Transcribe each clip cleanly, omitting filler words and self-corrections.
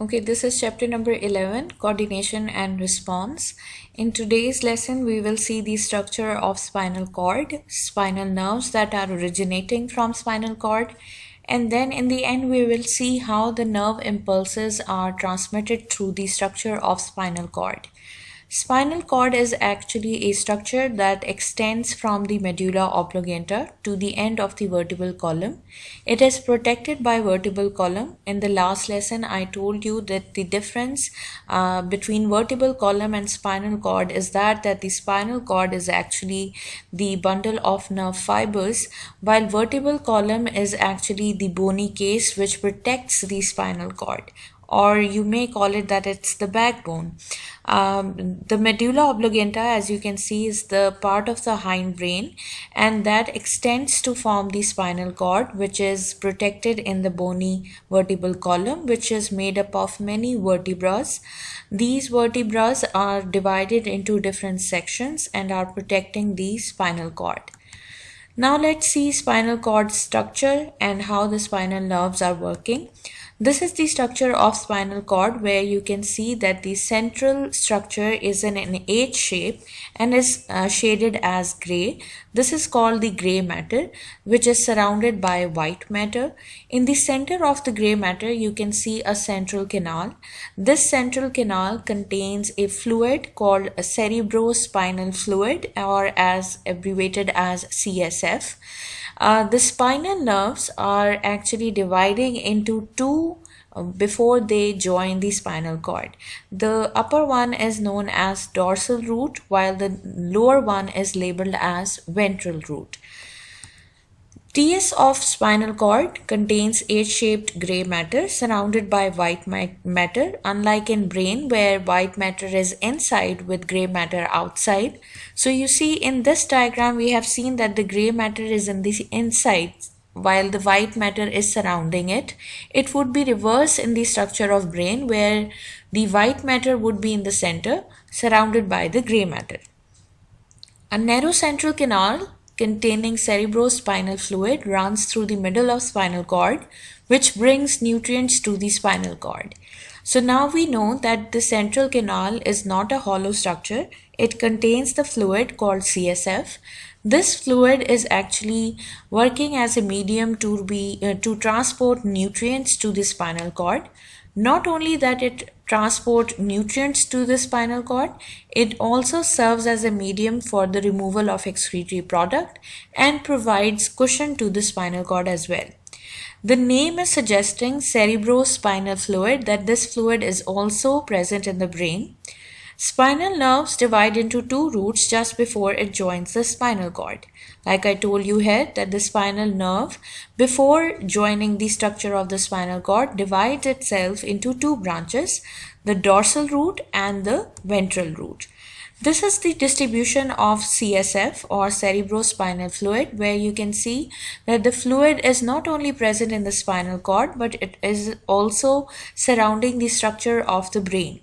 Okay, this is chapter number 11, Coordination and Response. In today's lesson, we will see the structure of spinal cord, spinal nerves that are originating from spinal cord, and then in the end, we will see how the nerve impulses are transmitted through the structure of spinal cord. Spinal cord is actually a structure that extends from the medulla oblongata to the end of the vertebral column. It is protected by vertebral column. In the last lesson, I told you that the difference between vertebral column and spinal cord is that the spinal cord is actually the bundle of nerve fibers, while vertebral column is actually the bony case which protects the spinal cord, or you may call it that it's the backbone. The medulla oblongata, as you can see, is the part of the hindbrain, and that extends to form the spinal cord, which is protected in the bony vertebral column, which is made up of many vertebrae. These vertebrae are divided into different sections and are protecting the spinal cord. Now let's see spinal cord structure and how the spinal nerves are working. This is the structure of spinal cord, where you can see that the central structure is in an H shape and is shaded as gray. This is called the gray matter, which is surrounded by white matter. In the center of the gray matter, you can see a central canal. This central canal contains a fluid called a cerebrospinal fluid, or as abbreviated as CSF. The spinal nerves are actually dividing into two before they join the spinal cord. The upper one is known as dorsal root, while the lower one is labeled as ventral root. TS of spinal cord contains H-shaped gray matter surrounded by white matter, unlike in brain where white matter is inside with gray matter outside. So you see in this diagram we have seen that the gray matter is in the inside while the white matter is surrounding it. It would be reverse in the structure of brain, where the white matter would be in the center surrounded by the gray matter. A narrow central canal containing cerebrospinal fluid runs through the middle of spinal cord, which brings nutrients to the spinal cord. So now we know that the central canal is not a hollow structure. It contains the fluid called CSF. This fluid is actually working as a medium to transport nutrients to the spinal cord. Not only that it transports nutrients to the spinal cord, it also serves as a medium for the removal of excretory product and provides cushion to the spinal cord as well. The name is suggesting cerebrospinal fluid, that this fluid is also present in the brain. Spinal nerves divide into two roots just before it joins the spinal cord. Like I told you here, that the spinal nerve, before joining the structure of the spinal cord, divides itself into two branches, the dorsal root and the ventral root. This is the distribution of CSF, or cerebrospinal fluid, where you can see that the fluid is not only present in the spinal cord, but it is also surrounding the structure of the brain.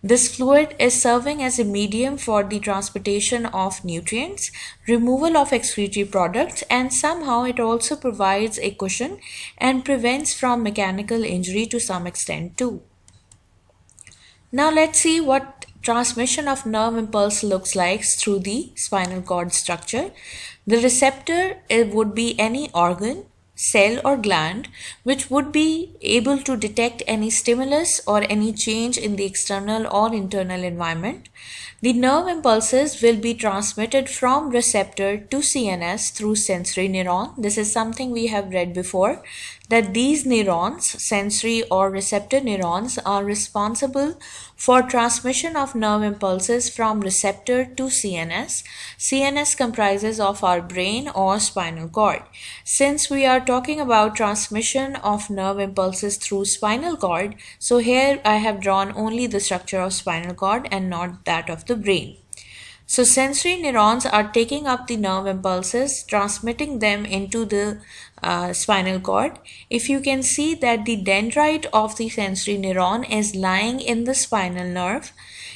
This fluid is serving as a medium for the transportation of nutrients, removal of excretory products, and somehow it also provides a cushion and prevents from mechanical injury to some extent too. Now let's see what transmission of nerve impulse looks like through the spinal cord structure. The receptor would be any organ, cell or gland which would be able to detect any stimulus or any change in the external or internal environment. The nerve impulses will be transmitted from receptor to CNS through sensory neuron. This is something we have read before, that these neurons, sensory or receptor neurons, are responsible for transmission of nerve impulses from receptor to CNS. CNS comprises of our brain or spinal cord. Since we are talking about transmission of nerve impulses through spinal cord, so here I have drawn only the structure of spinal cord and not that of the brain. So sensory neurons are taking up the nerve impulses, transmitting them into the spinal cord. If you can see that the dendrite of the sensory neuron is lying in the spinal nerve.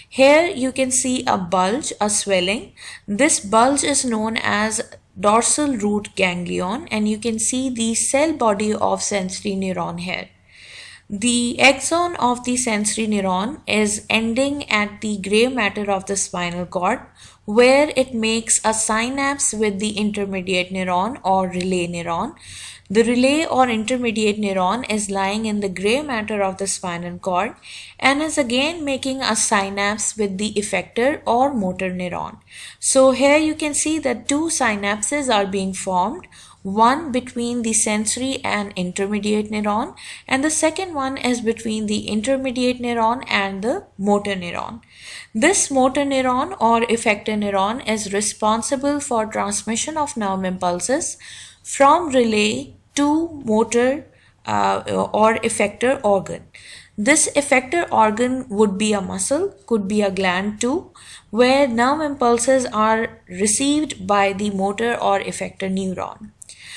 Here you can see a bulge, a swelling. This bulge is known as dorsal root ganglion, and you can see the cell body of sensory neuron here. The axon of the sensory neuron is ending at the gray matter of the spinal cord, where it makes a synapse with the intermediate neuron or relay neuron. The relay or intermediate neuron is lying in the gray matter of the spinal cord and is again making a synapse with the effector or motor neuron. So here you can see that two synapses are being formed, one between the sensory and intermediate neuron, and the second one is between the intermediate neuron and the motor neuron. This motor neuron or effector neuron is responsible for transmission of nerve impulses from relay to motor or effector organ. This effector organ would be a muscle, could be a gland too, where nerve impulses are received by the motor or effector neuron.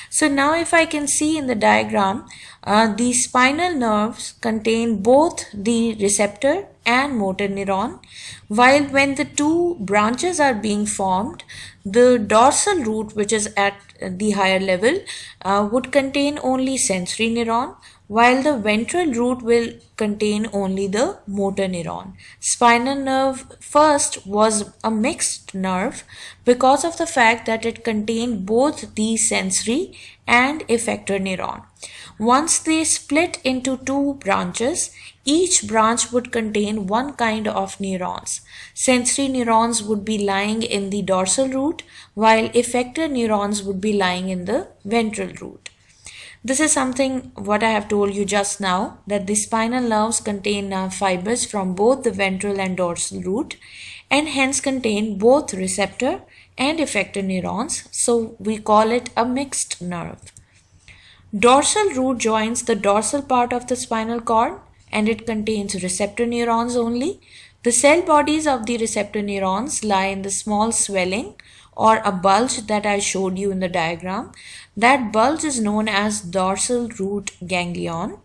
So now if I can see in the diagram, the spinal nerves contain both the receptor and motor neuron, while when the two branches are being formed, the dorsal root, which is at the higher level, would contain only sensory neuron, while the ventral root will contain only the motor neuron. Spinal nerve first was a mixed nerve because of the fact that it contained both the sensory and effector neuron. Once they split into two branches, each branch would contain one kind of neurons. Sensory neurons would be lying in the dorsal root, while effector neurons would be lying in the ventral root. This is something what I have told you just now, that the spinal nerves contain nerve fibers from both the ventral and dorsal root and hence contain both receptor and effector neurons, so we call it a mixed nerve. Dorsal root joins the dorsal part of the spinal cord and it contains receptor neurons only. The cell bodies of the receptor neurons lie in the small swelling or a bulge that I showed you in the diagram. That bulge is known as dorsal root ganglion.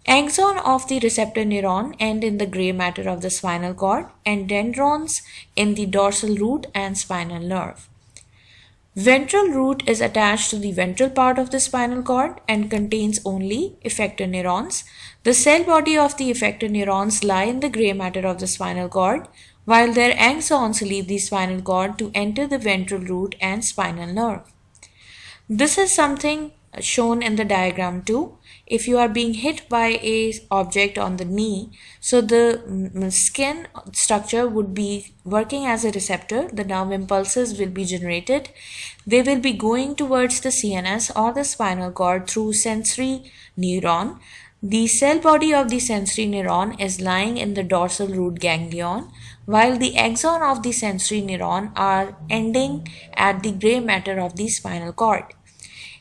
Axon of the receptor neuron end in the gray matter of the spinal cord and dendrons in the dorsal root and spinal nerve. Ventral root is attached to the ventral part of the spinal cord and contains only effector neurons. The cell body of the effector neurons lie in the gray matter of the spinal cord, while their axons leave the spinal cord to enter the ventral root and spinal nerve. This is something shown in the diagram too. If you are being hit by a object on the knee, so the skin structure would be working as a receptor. The nerve impulses will be generated. They will be going towards the CNS or the spinal cord through sensory neuron. The cell body of the sensory neuron is lying in the dorsal root ganglion, while the axon of the sensory neuron are ending at the gray matter of the spinal cord.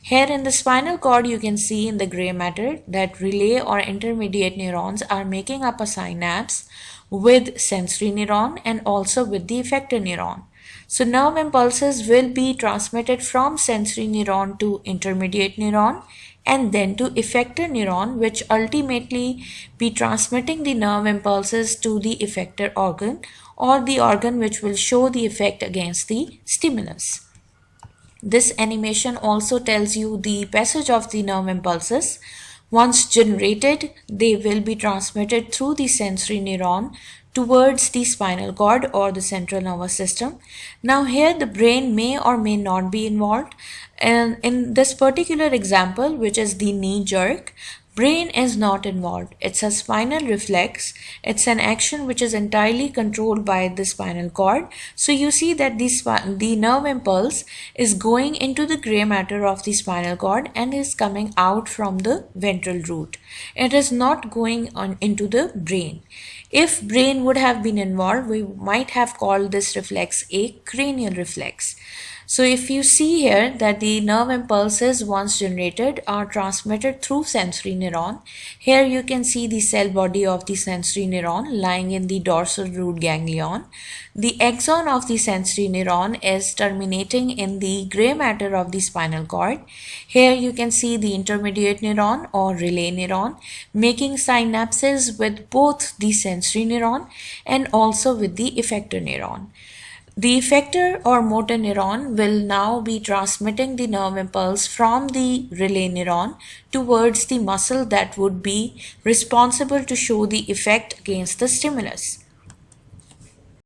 Here in the spinal cord, you can see in the gray matter that relay or intermediate neurons are making up a synapse with sensory neuron and also with the effector neuron. So nerve impulses will be transmitted from sensory neuron to intermediate neuron and then to effector neuron, which ultimately be transmitting the nerve impulses to the effector organ or the organ which will show the effect against the stimulus. This animation also tells you the passage of the nerve impulses. Once generated, they will be transmitted through the sensory neuron towards the spinal cord or the central nervous system. Now here the brain may or may not be involved. And in this particular example, which is the knee jerk, brain is not involved. It's a spinal reflex. It's an action which is entirely controlled by the spinal cord. So you see that the nerve impulse is going into the gray matter of the spinal cord and is coming out from the ventral root. It is not going on into the brain. If brain would have been involved, we might have called this reflex a cranial reflex. So if you see here that the nerve impulses once generated are transmitted through sensory neuron, here you can see the cell body of the sensory neuron lying in the dorsal root ganglion. The axon of the sensory neuron is terminating in the gray matter of the spinal cord. Here you can see the intermediate neuron or relay neuron making synapses with both the sensory neuron and also with the effector neuron. The effector or motor neuron will now be transmitting the nerve impulse from the relay neuron towards the muscle that would be responsible to show the effect against the stimulus.